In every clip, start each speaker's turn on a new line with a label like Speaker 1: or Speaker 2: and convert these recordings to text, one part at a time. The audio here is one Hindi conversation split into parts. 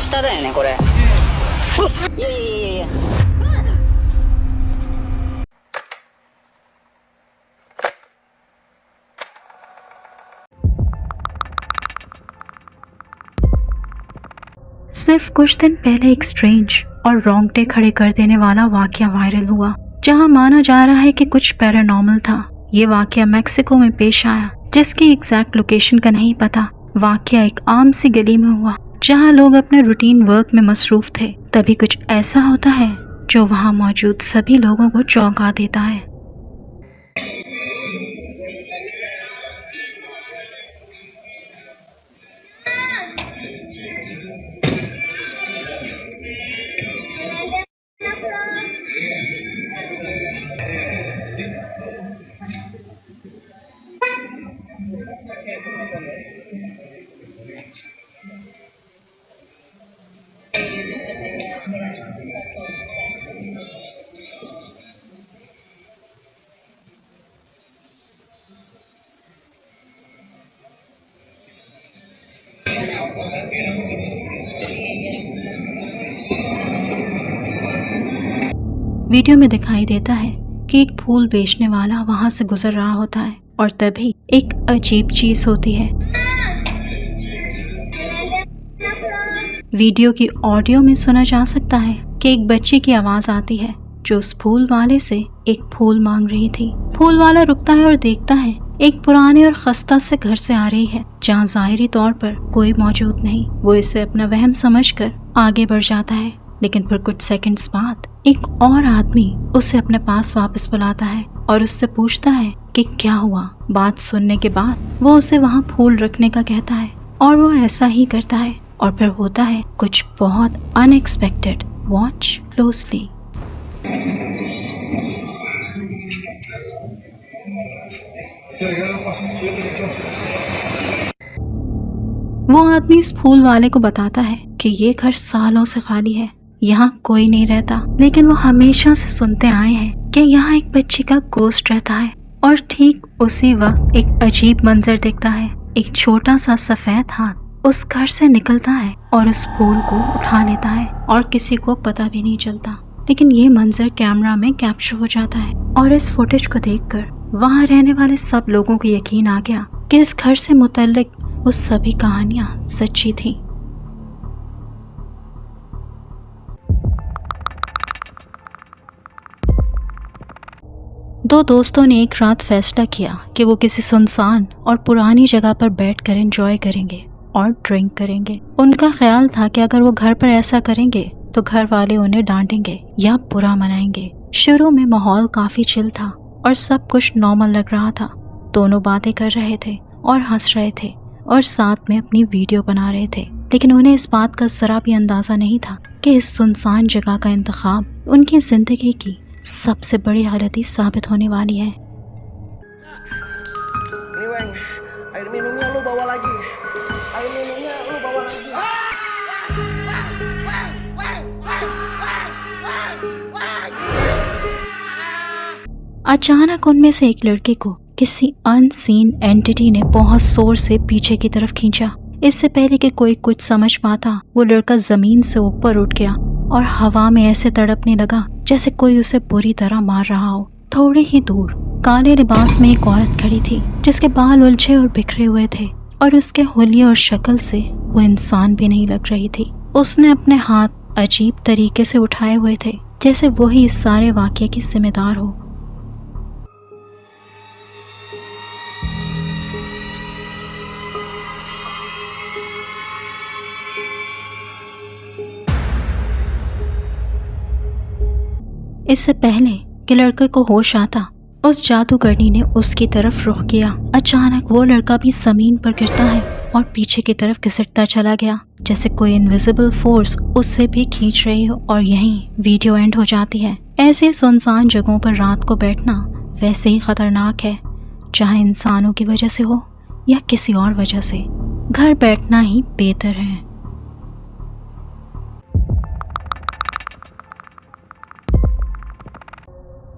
Speaker 1: 下だよねこれ。いやいやいやいや。
Speaker 2: सिर्फ कुछ दिन पहले एक स्ट्रेंज और रोंगटे खड़े कर देने वाला वाकया वायरल हुआ, जहां माना जा रहा है कि कुछ पैरानॉर्मल था। ये वाकया मैक्सिको में पेश आया, जिसकी एग्जैक्ट लोकेशन का नहीं पता। वाकया एक आम सी गली में हुआ, जहां लोग अपने रूटीन वर्क में मसरूफ थे। तभी कुछ ऐसा होता है जो वहां मौजूद सभी लोगों को चौंका देता है। वीडियो में दिखाई देता है कि एक फूल बेचने वाला वहां से गुजर रहा होता है और तभी एक अजीब चीज होती है। वीडियो की ऑडियो में सुना जा सकता है कि एक बच्ची की आवाज आती है जो उस फूल वाले से एक फूल मांग रही थी। फूल वाला रुकता है और देखता है एक पुराने और खस्ता से घर से आ रही है, जहाँ ज़ाहिरी तौर पर कोई मौजूद नहीं। वो इसे अपना वहम समझकर आगे बढ़ जाता है, लेकिन फिर कुछ सेकंड्स बाद एक और आदमी उसे अपने पास वापस बुलाता है और उससे पूछता है कि क्या हुआ। बात सुनने के बाद वो उसे वहाँ फूल रखने का कहता है और वो ऐसा ही करता है और फिर होता है कुछ बहुत अनएक्सपेक्टेड। Watch closely. वो आदमी इस फूल वाले को बताता है कि ये घर सालों से खाली है, यहाँ कोई नहीं रहता, लेकिन वो हमेशा से सुनते आए हैं कि यहाँ एक बच्ची का गोश्त रहता है। और ठीक उसी वक्त एक अजीब मंजर दिखता है। एक छोटा सा सफेद हाथ उस घर से निकलता है और उस फूल को उठा लेता है और किसी को पता भी नहीं चलता। लेकिन ये मंजर कैमरा में कैप्चर हो जाता है और इस फुटेज को देखकर वहाँ रहने वाले सब लोगों को यकीन आ गया कि इस घर से मुतल्लिक वो सभी कहानियां सच्ची थी। दो दोस्तों ने एक रात फैसला किया कि वो किसी सुनसान और पुरानी जगह पर बैठकर एंजॉय करेंगे और ड्रिंक करेंगे। उनका ख्याल था कि अगर वो घर पर ऐसा करेंगे तो घर वाले उन्हें डांटेंगे या बुरा मनाएंगे। शुरू में माहौल काफी चिल था और सब कुछ नॉर्मल लग रहा था। दोनों बातें कर रहे थे और हंस रहे थे और साथ में अपनी वीडियो बना रहे थे, लेकिन उन्हें इस बात का जरा भी अंदाजा नहीं था कि इस सुनसान जगह का इंतखाब उनकी जिंदगी की सबसे बड़ी गलती साबित होने वाली है।
Speaker 3: Air minumnya lu bawa lagi. Air minumnya lu bawa lagi.
Speaker 2: अचानक उनमें से एक लड़के को किसी अनसीन एंटिटी ने बहुत जोर से पीछे की तरफ खींचा। इससे पहले कि कोई कुछ समझ पाता, वो लड़का जमीन से ऊपर उठ गया और हवा में ऐसे तड़पने लगा जैसे कोई उसे बुरी तरह मार रहा हो। थोड़ी ही दूर काले लिबास में एक औरत खड़ी थी जिसके बाल उलझे और बिखरे हुए थे और उसके हुलिये और शक्ल से वो इंसान भी नहीं लग रही थी। उसने अपने हाथ अजीब तरीके से उठाए हुए थे जैसे वो ही इस सारे वाकये की जिम्मेदार हो। इससे पहले कि लड़के को होश आता, उस जादूगरनी ने उसकी तरफ रुख किया। अचानक वो लड़का भी जमीन पर गिरता है और पीछे की तरफ घिसटता चला गया जैसे कोई इनविजिबल फोर्स उससे भी खींच रही हो। और यहीं वीडियो एंड हो जाती है। ऐसे सुनसान जगहों पर रात को बैठना वैसे ही खतरनाक है, चाहे इंसानों की वजह से हो या किसी और वजह से। घर बैठना ही बेहतर है।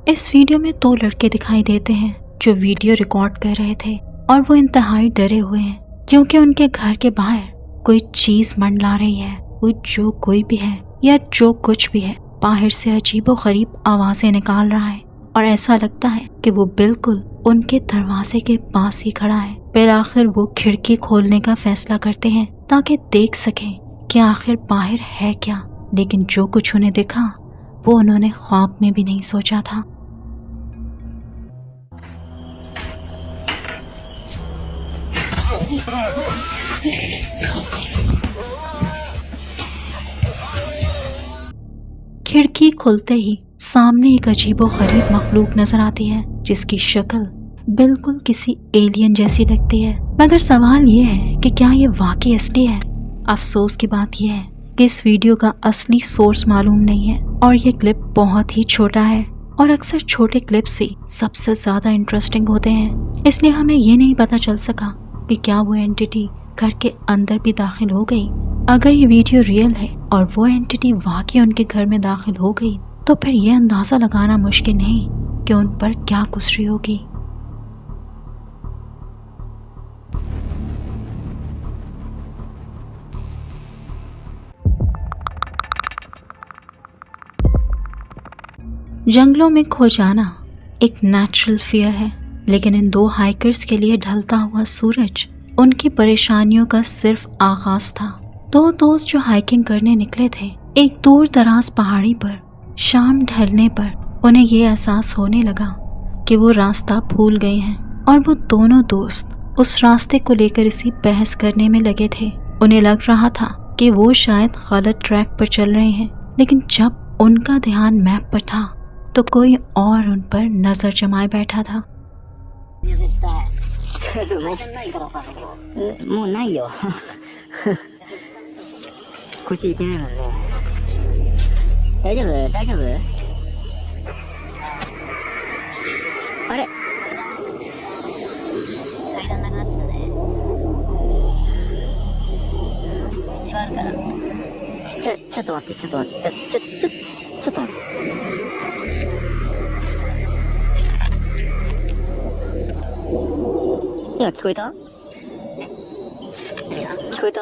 Speaker 2: इस वीडियो में दो लड़के दिखाई देते हैं जो वीडियो रिकॉर्ड कर रहे थे और वो इंतहाई डरे हुए हैं क्योंकि उनके घर के बाहर कोई चीज मंडला रही है। वो जो कोई भी है या जो कुछ भी है बाहर से अजीबोगरीब आवाजें निकाल रहा है और ऐसा लगता है कि वो बिल्कुल उनके दरवाजे के पास ही खड़ा है। फिर आखिर वो खिड़की खोलने का फैसला करते हैं ताकि देख सकें कि आखिर बाहर है क्या, लेकिन जो कुछ उन्हें दिखा वो उन्होंने ख्वाब में भी नहीं सोचा था। खिड़की खुलते ही सामने एक अजीबोगरीब मखलूक नजर आती है जिसकी शक्ल बिल्कुल किसी एलियन जैसी लगती है। मगर सवाल ये है कि क्या ये वाकई असली है। अफसोस की बात यह है कि इस वीडियो का असली सोर्स मालूम नहीं है और ये क्लिप बहुत ही छोटा है और अक्सर छोटे क्लिप्स ही सबसे ज्यादा इंटरेस्टिंग होते हैं, इसलिए हमें ये नहीं पता चल सका कि क्या वो एंटिटी घर के अंदर भी दाखिल हो गई। अगर ये वीडियो रियल है और वो एंटिटी वाकई उनके घर में दाखिल हो गई तो फिर ये अंदाजा लगाना मुश्किल नहीं कि उन पर क्या गुजरी होगी। जंगलों में खो जाना एक नेचुरल फियर है, लेकिन इन दो हाइकर्स के लिए ढलता हुआ सूरज उनकी परेशानियों का सिर्फ आगाज था। दो दोस्त जो हाइकिंग करने निकले थे एक दूर दराज पहाड़ी पर, शाम ढलने पर उन्हें ये एहसास होने लगा कि वो रास्ता भूल गए हैं और वो दोनों दोस्त उस रास्ते को लेकर इसी बहस करने में लगे थे। उन्हें लग रहा था कि वो शायद गलत ट्रैक पर चल रहे हैं, लेकिन जब उनका ध्यान मैप पर था तो कोई और उन पर नजर जमाए बैठा था।
Speaker 1: もうないよこっち行けないもんね。大丈夫大丈夫。あれ階段なくなってたね。道はあるから。ちょっと待ってちょっと待ってちょっと待って。今聞こえた？聞こえた？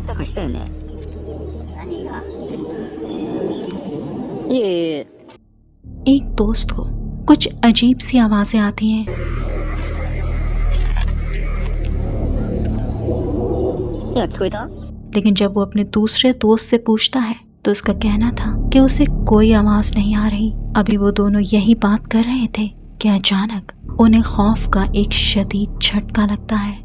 Speaker 1: なんかしたよね。何が？いえ
Speaker 2: एक दोस्त को कुछ अजीब सी आवाजें आती हैं। लेकिन जब वो अपने दूसरे दोस्त से पूछता है तो उसका कहना था कि उसे कोई आवाज नहीं आ रही। अभी वो दोनों यही बात कर रहे थे कि अचानक उन्हें खौफ का एक शदीद झटका लगता है।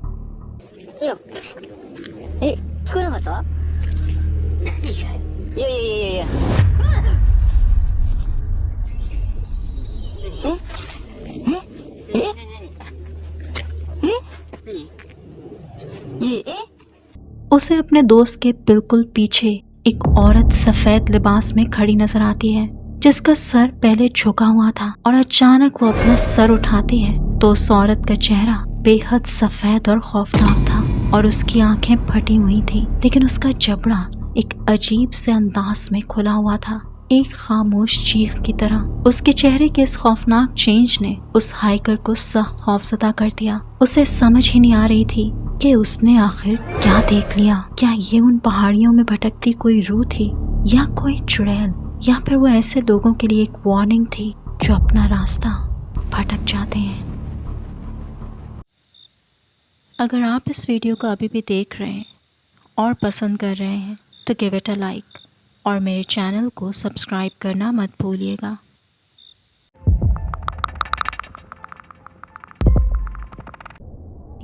Speaker 2: उसे अपने दोस्त के बिल्कुल पीछे एक औरत सफेद लिबास में खड़ी नजर आती है जिसका सर पहले झुका हुआ था और अचानक वो अपना सर उठाती है तो उस औरत का चेहरा बेहद सफेद और खौफनाक था और उसकी आंखें फटी हुई थी, लेकिन उसका जबड़ा एक अजीब से अंदाज में खुला हुआ था, एक खामोश चीख की तरह। उसके चेहरे के इस खौफनाक चेंज ने उस हाइकर को सख्त खौफजदा कर दिया। उसे समझ ही नहीं आ रही थी कि उसने आखिर क्या देख लिया। क्या ये उन पहाड़ियों में भटकती कोई रूह थी या कोई चुड़ैल, या फिर वो ऐसे लोगों के लिए एक वार्निंग थी जो अपना रास्ता भटक जाते हैं। अगर आप इस वीडियो को अभी भी देख रहे हैं और पसंद कर रहे हैं तो गिव इट अ लाइक और मेरे चैनल को सब्सक्राइब करना मत भूलिएगा।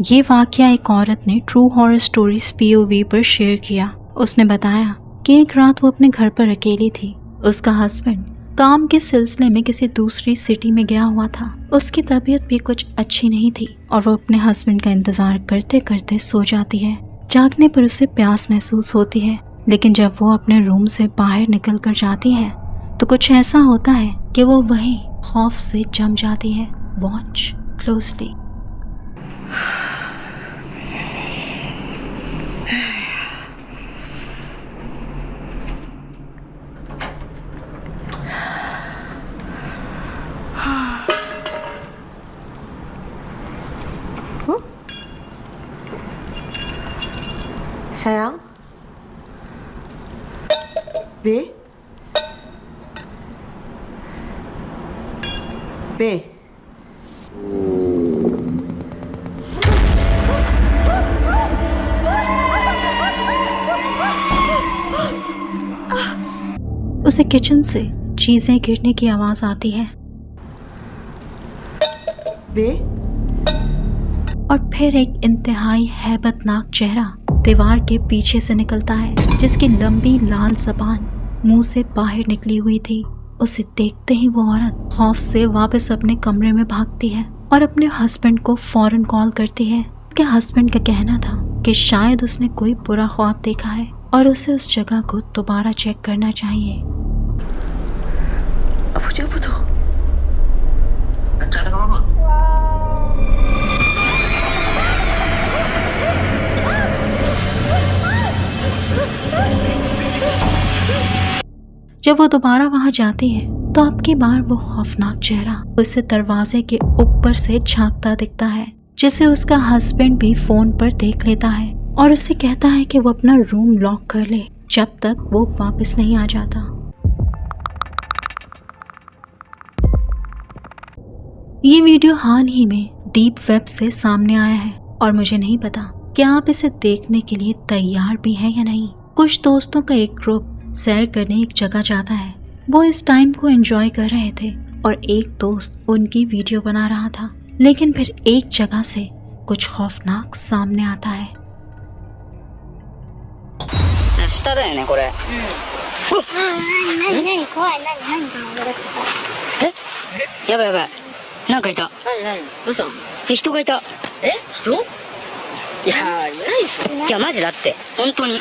Speaker 2: ये वाकया एक औरत ने ट्रू हॉरर स्टोरीज POV पर शेयर किया। उसने बताया कि एक रात वो अपने घर पर अकेली थी। उसका हस्बैंड काम के सिलसिले में किसी दूसरी सिटी में गया हुआ था। उसकी तबीयत भी कुछ अच्छी नहीं थी और वो अपने हस्बैंड का इंतजार करते करते सो जाती है। जागने पर उसे प्यास महसूस होती है, लेकिन जब वो अपने रूम से बाहर निकल कर जाती है तो कुछ ऐसा होता है कि वो वहीं खौफ से जम जाती है। Watch closely.
Speaker 4: Sayang? B? B?
Speaker 2: उसे किचन से चीजें गिरने की आवाज आती है
Speaker 4: B?
Speaker 2: और फिर एक इंतहाई हैबतनाक चेहरा दीवार के पीछे से निकलता है, जिसकी लंबी लाल जबान मुंह से बाहर निकली हुई थी। उसे देखते ही वो औरत खौफ से वापस अपने कमरे में भागती है और अपने हस्बैंड को फौरन कॉल करती है। उसके हस्बैंड का कहना था कि शायद उसने कोई बुरा ख्वाब देखा है और उसे उस जगह को दोबारा चेक करना चाहिए।
Speaker 4: Apa tuh?
Speaker 3: Tak ada apa-apa.
Speaker 2: जब वो दोबारा वहां जाती है तो अब की बार वो खौफनाक चेहरा उसे दरवाजे के ऊपर से झांकता दिखता है, जिसे उसका हस्बैंड भी फोन पर देख लेता है और उसे कहता है कि वो अपना रूम लॉक कर ले जब तक वो वापस नहीं आ जाता। ये वीडियो हाल ही में डीप वेब से सामने आया है और मुझे नहीं पता कि आप इसे देखने के लिए तैयार भी हैं या नहीं। कुछ दोस्तों का एक ग्रुप सैर करने एक जगह जाता है। वो इस टाइम को एंजॉय कर रहे थे और एक दोस्त उनकी वीडियो बना रहा था, लेकिन फिर एक जगह से कुछ खौफनाक सामने आता है।
Speaker 1: 下だよねこれ。
Speaker 5: 何怖い何その驚き方。
Speaker 1: え？やばいやばい。なんかいた。
Speaker 5: 何どうしたの？
Speaker 1: 人がいた。
Speaker 5: 人？いやいないでしょ。
Speaker 1: いやマジだって本当に。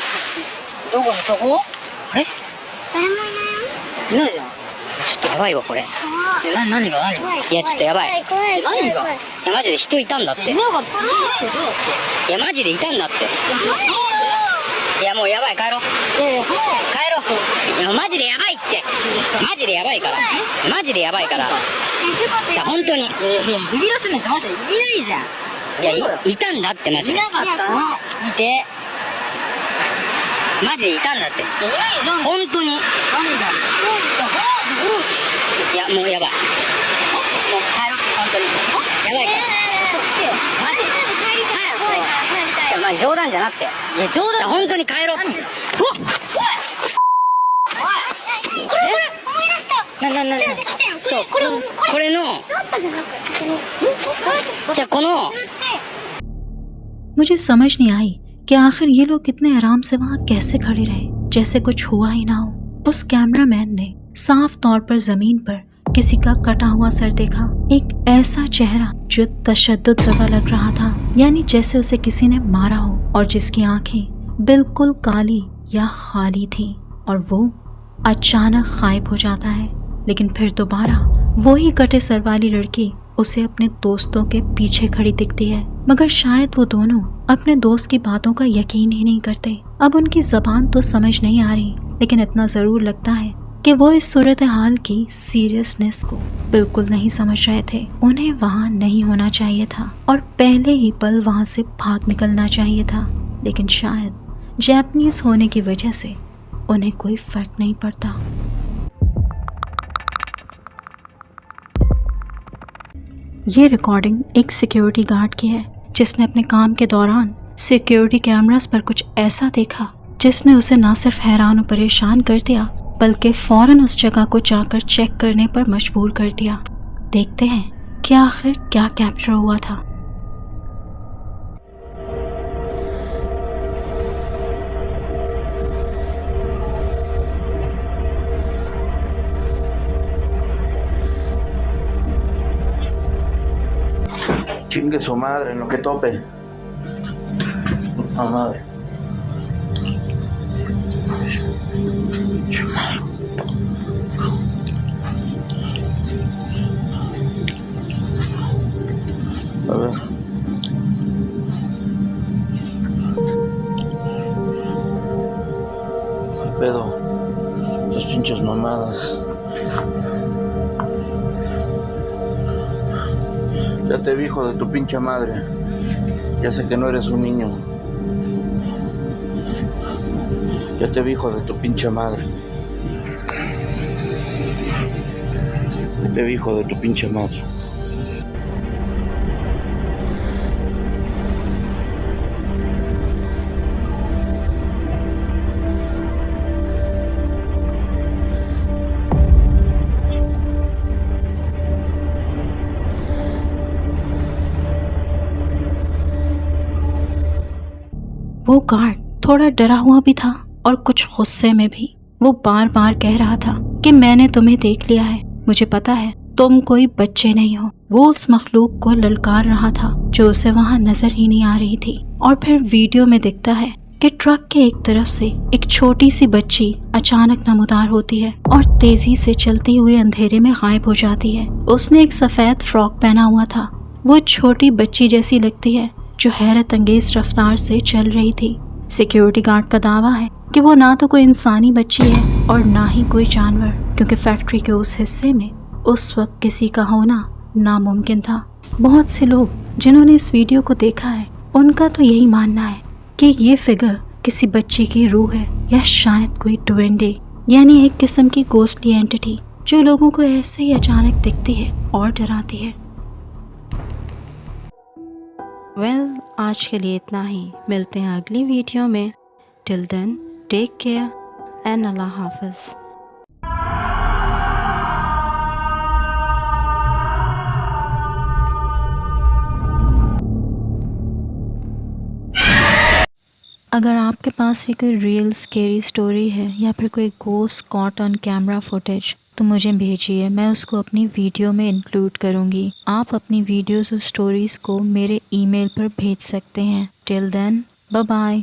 Speaker 5: どこにそこ？
Speaker 1: あれ？
Speaker 5: 誰もいないよ。
Speaker 1: いないじゃん。ちょっとやばいわこれ。
Speaker 5: 何が
Speaker 1: いやちょっとやばい。
Speaker 5: 怖い
Speaker 1: 何が？いやマジで人いたんだって。
Speaker 5: いなかった。いでしょだって。
Speaker 1: いやマジでいたんだって。いやもうやばい帰ろう。帰ろう。いやマジでやばいって。マジでやばいから。マジでやばいから。いや本当に。
Speaker 5: ビビらせないとマジでいないじゃん。
Speaker 1: いやいたんだってマジで。
Speaker 5: いなかったの。
Speaker 1: 見て。マジでいたんだって。
Speaker 5: いないじゃん。
Speaker 1: 本当に。
Speaker 5: 何だ。
Speaker 1: いやもうやばい。もう帰ろう本当に。やばいから。マジで。じゃあまあ冗談じゃなくて。
Speaker 5: いや冗談。
Speaker 1: 本当に帰ろうっつって。そうこれのじゃあこの
Speaker 2: मुझे समझ नहीं आई कि आखिर ये लोग कितने आराम से वहाँ कैसे खड़े रहे, जैसे कुछ हुआ ही ना हो। उस कैमरामैन ने साफ तौर पर जमीन पर किसी का कटा हुआ सर देखा, एक ऐसा चेहरा जो तशद्दुद ज़दा लग रहा था, यानी जैसे उसे किसी ने मारा हो, और जिसकी आंखें बिल्कुल काली या खाली थी, और वो अचानक गायब हो जाता है। लेकिन फिर दोबारा वही कटे सर वाली लड़की उसे अपने दोस्तों के पीछे खड़ी दिखती है, मगर शायद वो दोनों अपने दोस्त की बातों का यकीन ही नहीं करते। अब उनकी जबान तो समझ नहीं आ रही, लेकिन इतना ज़रूर लगता है कि वो इस सूरत हाल की सीरियसनेस को बिल्कुल नहीं समझ रहे थे। उन्हें वहाँ नहीं होना चाहिए था और पहले ही पल वहाँ से भाग निकलना चाहिए था, लेकिन शायद जापानीज होने की वजह से उन्हें कोई फर्क नहीं पड़ता। ये रिकॉर्डिंग एक सिक्योरिटी गार्ड की है, जिसने अपने काम के दौरान सिक्योरिटी कैमरास पर कुछ ऐसा देखा जिसने उसे न सिर्फ हैरान और परेशान कर दिया, बल्कि फौरन उस जगह को जाकर चेक करने पर मजबूर कर दिया। देखते हैं कि आखिर क्या कैप्चर हुआ था।
Speaker 6: Chingue su madre en lo que tope. A madre. A ver. ¿Qué pedo? Las pinches mamadas. Ya te vi, hijo de tu pinche madre. Ya sé que no eres un niño. Ya te vi, hijo de tu pinche madre. Ya te vi, hijo de tu pinche madre.
Speaker 2: वो गार्ड थोड़ा डरा हुआ भी था और कुछ गुस्से में भी। वो बार बार कह रहा था कि मैंने तुम्हें देख लिया है, मुझे पता है तुम कोई बच्चे नहीं हो। वो उस मखलूक को ललकार रहा था जो उसे वहां नजर ही नहीं आ रही थी। और फिर वीडियो में दिखता है कि ट्रक के एक तरफ से एक छोटी सी बच्ची अचानक नमूदार होती है और तेजी से चलती हुई अंधेरे में गायब हो जाती है। उसने एक सफेद फ्रॉक पहना हुआ था। वो छोटी बच्ची जैसी लगती है जो हैरत अंगेज रफ्तार से चल रही थी। सिक्योरिटी गार्ड का दावा है कि वो ना तो कोई इंसानी बच्ची है और ना ही कोई जानवर, क्योंकि फैक्ट्री के उस हिस्से में उस वक्त किसी का होना नामुमकिन था। बहुत से लोग जिन्होंने इस वीडियो को देखा है उनका तो यही मानना है कि ये फिगर किसी बच्ची की रूह है या शायद कोई डुएंडे यानी एक किस्म की गोस्टली एंटिटी जो लोगों को ऐसे ही अचानक दिखती है और डराती है। आज के लिए इतना ही। मिलते हैं अगली वीडियो में। Till then take care and अल्लाह हाफिज़। अगर आपके पास भी कोई रियल स्केरी स्टोरी है या फिर कोई ghost caught on camera footage तो मुझे भेजिए, मैं उसको अपनी वीडियो में इंक्लूड करूँगी। आप अपनी वीडियोस और स्टोरीज़ को मेरे ईमेल पर भेज सकते हैं। Till then bye bye.